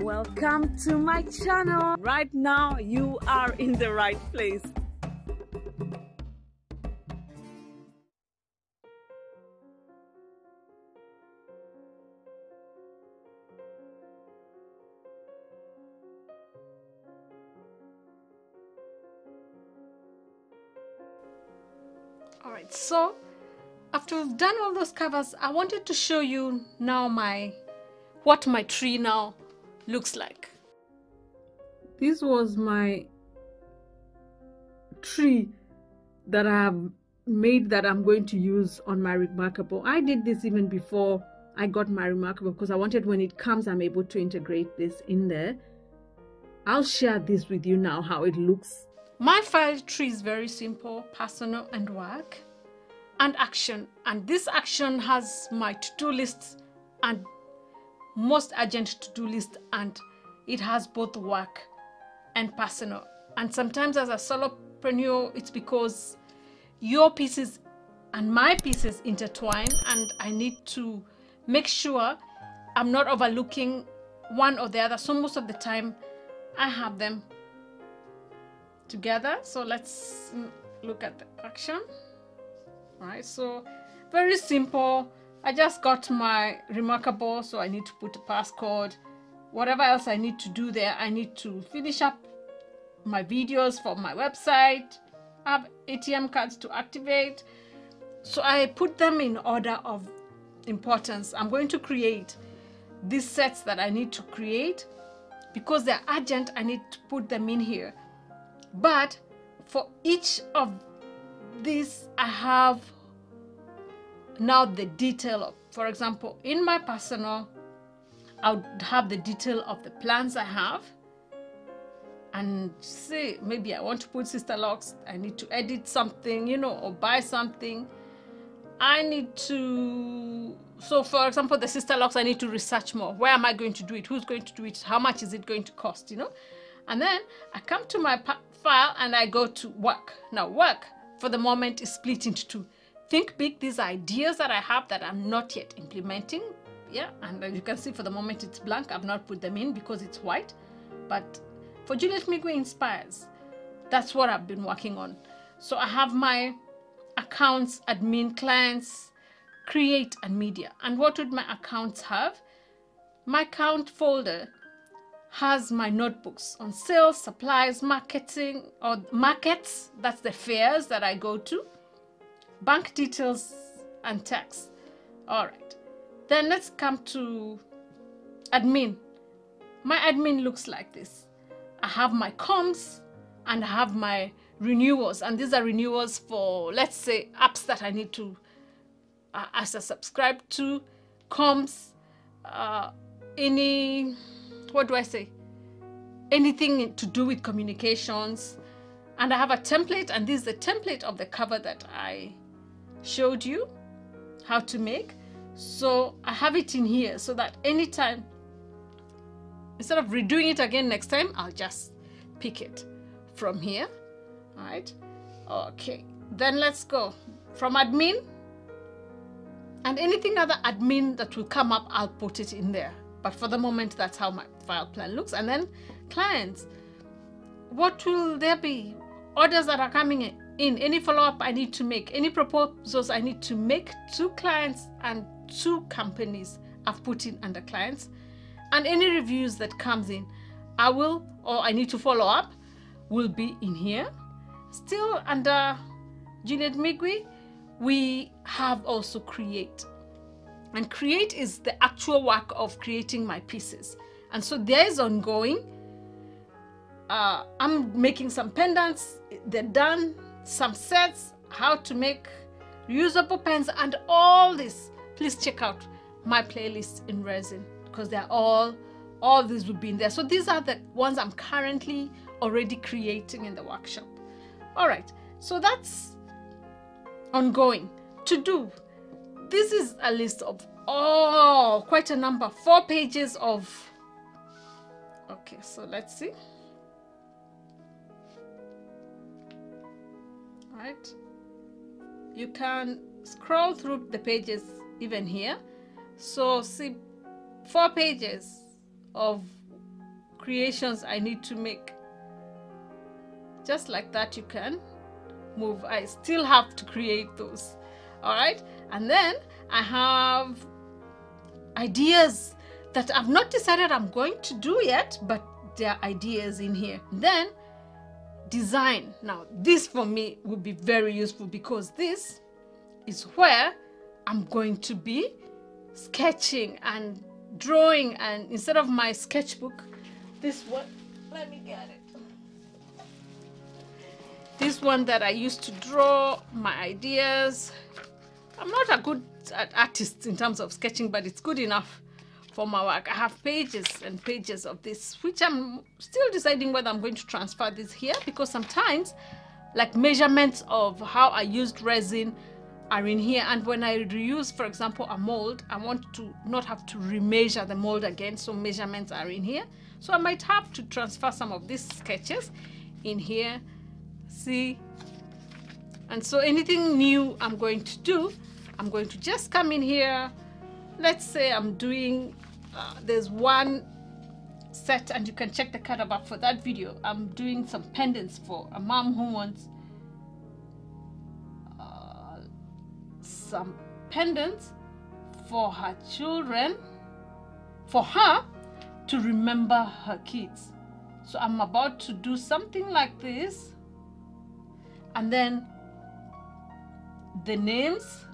Welcome to my channel. Right now you are in the right place. Alright, so after we've done all those covers, I wanted to show you now what my tree now looks like. This was my tree that I have made that I'm going to use on my Remarkable. I did this even before I got my Remarkable because I wanted when it comes I'm able to integrate this in there. I'll share this with you now how it looks. My file tree is very simple: personal and work and action. And this action has my to-do list and most urgent to-do list, and it has both work and personal. And sometimes as a solopreneur, it's because your pieces and my pieces intertwine, and I need to make sure I'm not overlooking one or the other. So most of the time I have them together. So let's look at the action. All right, so very simple. I just got my Remarkable, so I need to put a passcode. Whatever else I need to do there, I need to finish up my videos for my website. I have ATM cards to activate. So I put them in order of importance. I'm going to create these sets that I need to create because they're urgent. I need to put them in here. But for each of these, I have now the detail of, for example, in my personal, I would have the detail of the plans I have. And say, maybe I want to put sister locks, I need to edit something, you know, or buy something. I need to, so for example, the sister locks, I need to research more. Where am I going to do it? Who's going to do it? How much is it going to cost, you know? And then I come to my file and I go to work. Now work for the moment is split into two. Think big, these ideas that I have that I'm not yet implementing. Yeah, and you can see for the moment it's blank. I've not put them in because it's white. But for Juliet Migwe Inspires, that's what I've been working on. So I have my accounts, admin, clients, create, and media. And what would my accounts have? My account folder has my notebooks on sales, supplies, marketing, or markets. That's the fairs that I go to. Bank details and tax. All right. Then let's come to admin. My admin looks like this. I have my comms and I have my renewals. And these are renewals for, let's say, apps that I need to, as I subscribe to, comms, what do I say? Anything to do with communications. And I have a template, and this is the template of the cover that I showed you how to make. So I have it in here so that anytime, instead of redoing it again next time, I'll just pick it from here. All right. Okay. Then let's go from admin, and anything other admin that will come up, I'll put it in there. But for the moment, that's how my file plan looks. And then clients, what will there be? Orders that are coming in, any follow-up I need to make, any proposals I need to make to clients and to companies, I've put in under clients. And any reviews that comes in, I will, or I need to follow up, will be in here. Still under Juliet Migwe, we have also create. And create is the actual work of creating my pieces. And so there is ongoing. I'm making some pendants, they're done, some sets, how to make reusable pens, and all this. Please check out my playlist in resin because they're all these will be in there. So these are the ones I'm currently already creating in the workshop. All right, so that's ongoing. To do, this is a list of quite a number, 4 pages of, okay, so let's see. All right, you can scroll through the pages even here. So see, 4 pages of creations I need to make. Just like that, you can move. I still have to create those. All right, and then I have ideas that I've not decided I'm going to do yet, but there are ideas in here. Then design. Now this for me will be very useful, because this is where I'm going to be sketching and drawing. And instead of my sketchbook, this one, let me get it. This one that I used to draw my ideas. I'm not a good artist in terms of sketching, but it's good enough for my work. I have pages and pages of this, which I'm still deciding whether I'm going to transfer this here, because sometimes like measurements of how I used resin are in here, and when I reuse, for example, a mold, I want to not have to remeasure the mold again, so measurements are in here. So I might have to transfer some of these sketches in here. See? And so anything new I'm going to do, I'm going to just come in here. Let's say I'm doing, there's one set, and you can check the card above for that video. I'm doing some pendants for a mom who wants some pendants for her children, for her to remember her kids. So I'm about to do something like this, and then the names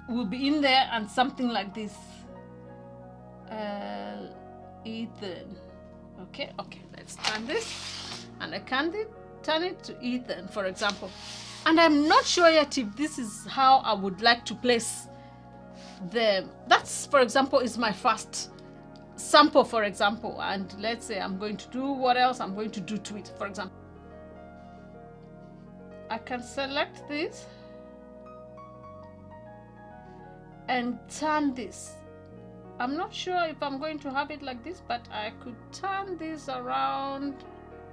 will be in there, and something like this. Ethan. Okay, let's turn this, and I can turn it to Ethan, for example. And I'm not sure yet if this is how I would like to place them. That's, for example, is my first sample, for example. And let's say I'm going to do what else I'm going to do to it, for example. I can select this and turn this. I'm not sure if I'm going to have it like this, but I could turn this around,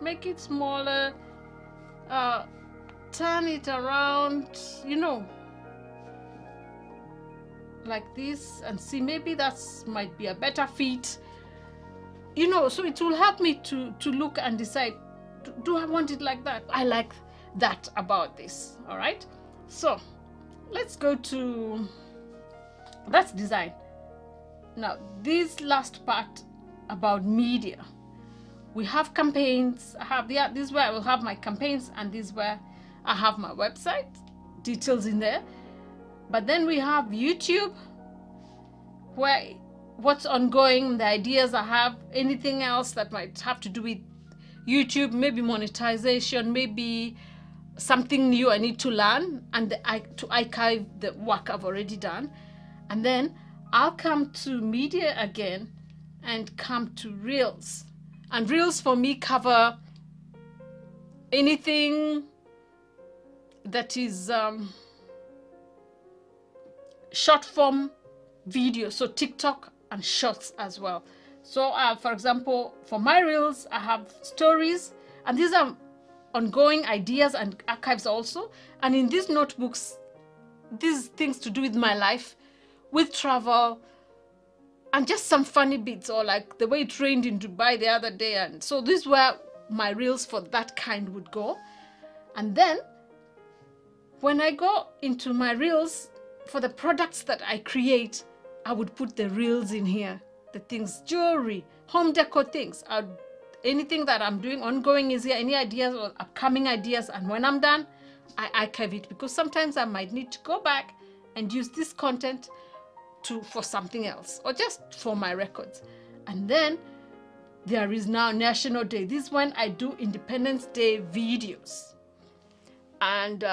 make it smaller, turn it around, you know, like this, and see, maybe that's might be a better fit, you know. So it will help me to look and decide, do I want it like that? I like that about this. All right, so let's go to, that's design. Now this last part about media, we have campaigns. I have, yeah, this is where I will have my campaigns, and this is where I have my website details in there. But then we have YouTube, where what's ongoing, the ideas I have, anything else that might have to do with YouTube, maybe monetization, maybe something new I need to learn, and to archive the work I've already done. And then I'll come to media again and come to reels. And reels for me cover anything that is short form video, so TikTok and shorts as well. So for example, for my reels, I have stories, and these are ongoing ideas and archives also. And in these notebooks, these things to do with my life, with travel, and just some funny bits, or like the way it rained in Dubai the other day. And so this is where my reels for that kind would go. And then when I go into my reels for the products that I create, I would put the reels in here, the things, jewelry, home decor things, anything that I'm doing ongoing is here, any ideas or upcoming ideas. And when I'm done, I archive it, because sometimes I might need to go back and use this content for something else, or just for my records. And then there is now National Day. This is when I do Independence Day videos, and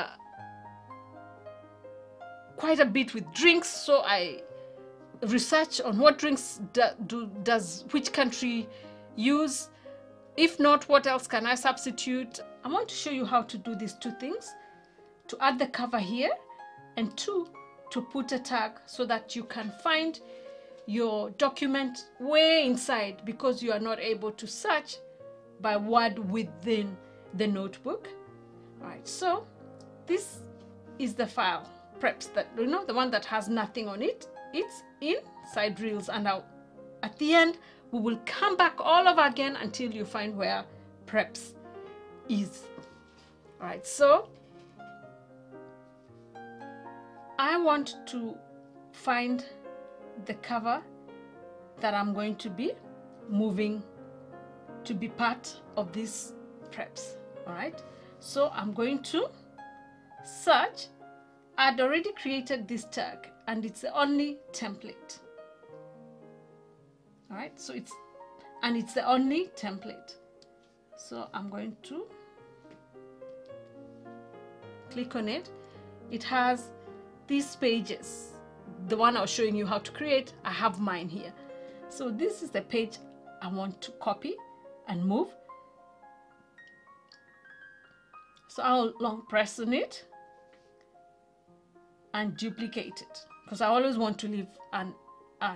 quite a bit with drinks. So I research on what drinks does which country use. If not, what else can I substitute? I want to show you how to do these two things: to add the cover here, and two, to put a tag so that you can find your document way inside, because you are not able to search by word within the notebook. All right, so this is the file preps, that, you know, the one that has nothing on it. It's inside reels, and at the end we will come back all over again until you find where preps is. All right, so I want to find the cover that I'm going to be moving to be part of these preps. All right, so I'm going to search. I'd already created this tag and it's the only template. All right, so it's the only template. So I'm going to click on it. It has these pages. The one I was showing you how to create, I have mine here. So this is the page I want to copy and move. So I'll long press on it and duplicate it, because I always want to leave a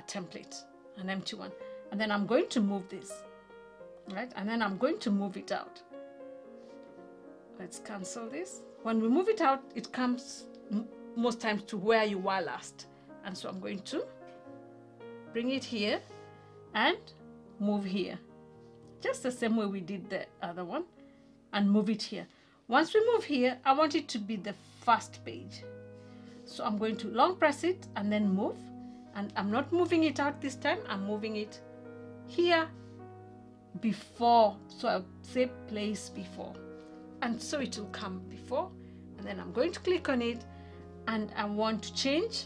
template, an empty one. And then I'm going to move this, right? And then I'm going to move it out. Let's cancel this. When we move it out, it comes most times to where you were last. And so I'm going to bring it here and move here, just the same way we did the other one, and move it here. Once we move here, I want it to be the first page. So I'm going to long press it and then move. And I'm not moving it out this time. I'm moving it here before. So I'll say place before. And so it will come before. And then I'm going to click on it. And I want to change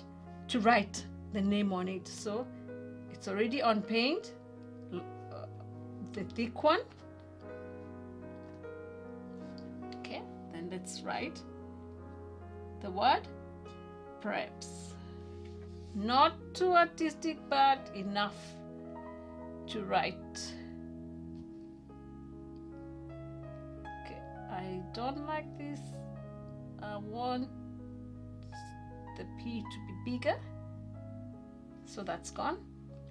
to write the name on it. So it's already on paint, the thick one. Okay, then let's write the word preps. Not too artistic, but enough to write. Okay, I don't like this. I want the P to be bigger, so that's gone.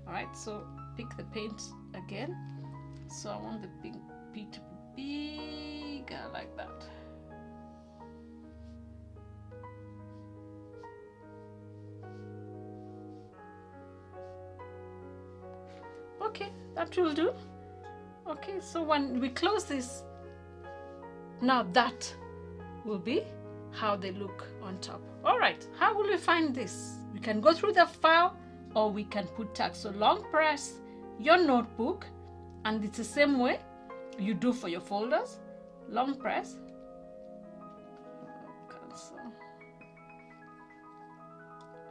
All right, so pick the paint again. So I want the big P to be bigger, like that. Okay, that will do. Okay, so when we close this, now that will be how they look on top. All right, how will we find this? We can go through the file, or we can put tags. So long press your notebook, and it's the same way you do for your folders. Long press, cancel,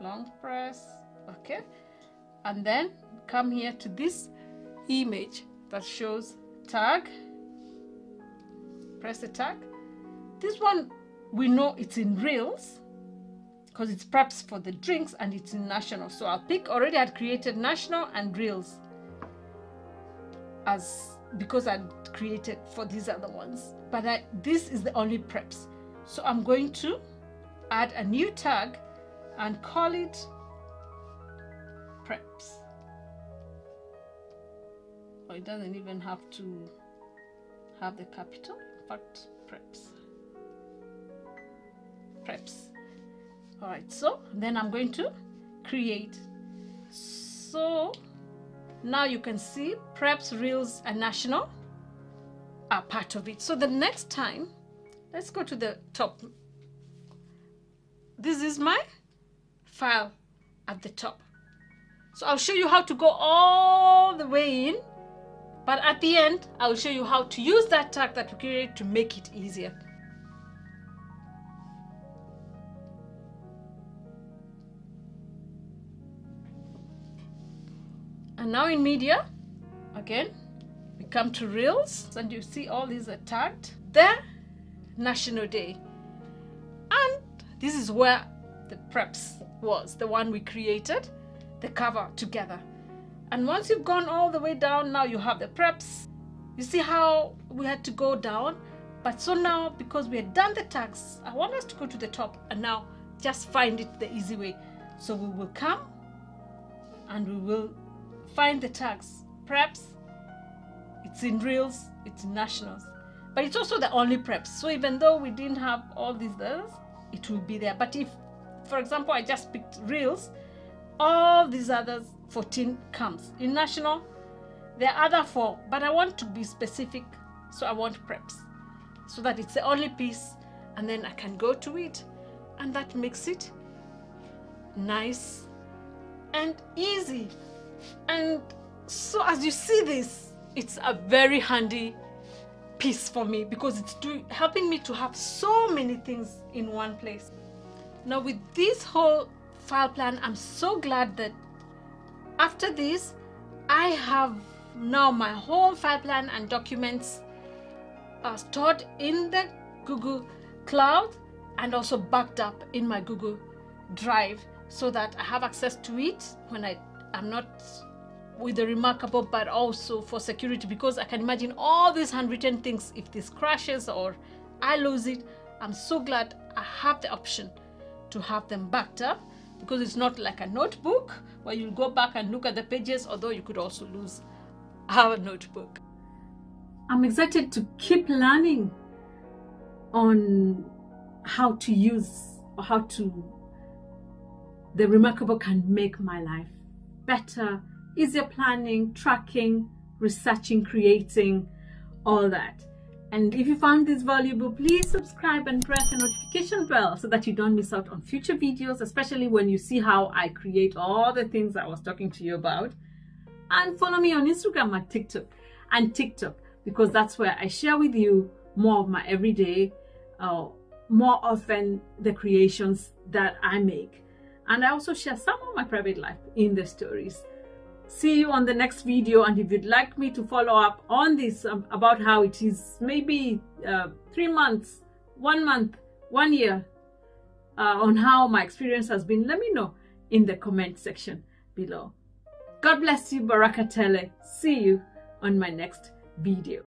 long press, okay, and then come here to this image that shows tag. Press the tag. This one, we know it's in reels because it's preps for the drinks, and it's in national. So I'll pick, already I'd created national and reels because I'd created for these other ones, but this is the only preps. So I'm going to add a new tag and call it preps. Or it doesn't even have to have the capital, but preps. All right, so then I'm going to create. So now you can see preps, reels, and national are part of it. So the next time, let's go to the top. This is my file at the top. So I'll show you how to go all the way in, but at the end, I'll show you how to use that tag that we created to make it easier. And now in media, again, we come to reels, and you see all these are tagged. The National Day. And this is where the preps was, the one we created, the cover together. And once you've gone all the way down, now you have the preps. You see how we had to go down? But so now, because we had done the tags, I want us to go to the top and now just find it the easy way. So we will come and we will find the tags. Preps, it's in reels, it's in nationals, but it's also the only preps. So even though we didn't have all these others, it will be there. But if, for example, I just picked reels, all these others 14 comes in national. There are other 4, but I want to be specific, so I want preps, so that it's the only piece, and then I can go to it, and that makes it nice and easy. And so as you see this, it's a very handy piece for me because it's helping me to have so many things in one place. Now with this whole file plan, I'm so glad that after this I have now my whole file plan and documents stored in the Google Cloud and also backed up in my Google Drive, so that I have access to it when I'm not with the Remarkable, but also for security, because I can imagine all these handwritten things, if this crashes or I lose it. I'm so glad I have the option to have them backed up, because it's not like a notebook where you go back and look at the pages, although you could also lose our notebook. I'm excited to keep learning on how to use, or how the Remarkable can make my life better, easier planning, tracking, researching, creating, all that. And if you found this valuable, please subscribe and press the notification bell so that you don't miss out on future videos, especially when you see how I create all the things I was talking to you about. And follow me on Instagram and TikTok, because that's where I share with you more of my everyday, more often the creations that I make. And I also share some of my private life in the stories. See you on the next video, and if you'd like me to follow up on this about how it is maybe 3 months, 1 month, 1 year, on how my experience has been, let me know in the comment section below. God bless you, Barakatele. See you on my next video.